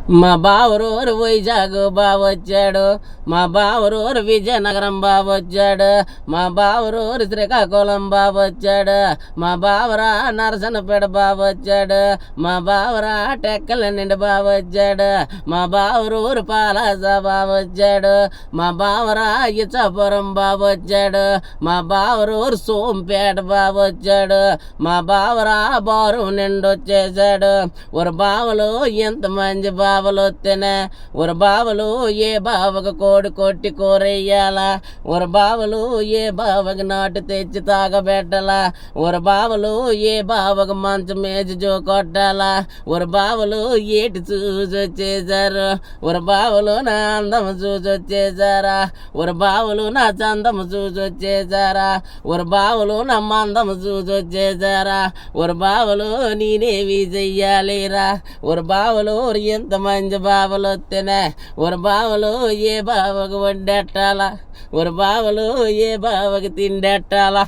మా బావరూరు వైజాగ్ బావొచ్చాడు, మా బావరూరు విజయనగరం బావొచ్చాడు, మా బావరూరు శ్రీకాకుళం బావొచ్చాడు, మా బావరా నరసనపేట బావొచ్చాడు, మా బావరా టెక్కల నిండి బావొచ్చాడు, మా బావరూరు పాలాస బావొచ్చాడు, మా బావరా ఇచ్చాపురం బావొచ్చాడు, మా బావరూరు సోంపేట బావొచ్చాడు, మా బావరా బారు నిండొచ్చేసాడు. ఒక బావలు ఎంతమంది బావలు వస్తేనే ఒక బావలు ఏ బావకు కోడి కొట్టి కూరెయ్యాలా, ఒక బావలు ఏ బావకు నాటు తెచ్చి తాగబెట్టాలా, ఒక బావలు ఏ బావకు మంచం మేజి జో కొట్టాలా, ఒక బావలు ఏటి చూసొచ్చేసారు, ఒక బావలు నా అందము చూసొచ్చేసారా, ఒక బావలు నా చందము చూసొచ్చేసారా, ఒక బావలు నా మందము చూసొచ్చేసారా, ఒక బావలు నేనేవి చెయ్యాలిరా, ఒక బావలు ఎంతమంది బావలు వస్తేనే ఒక బావలు ఏ బావకు వండెట్టాలా, ఒక బావలు ఏ బావకు తిండెట్టాలా.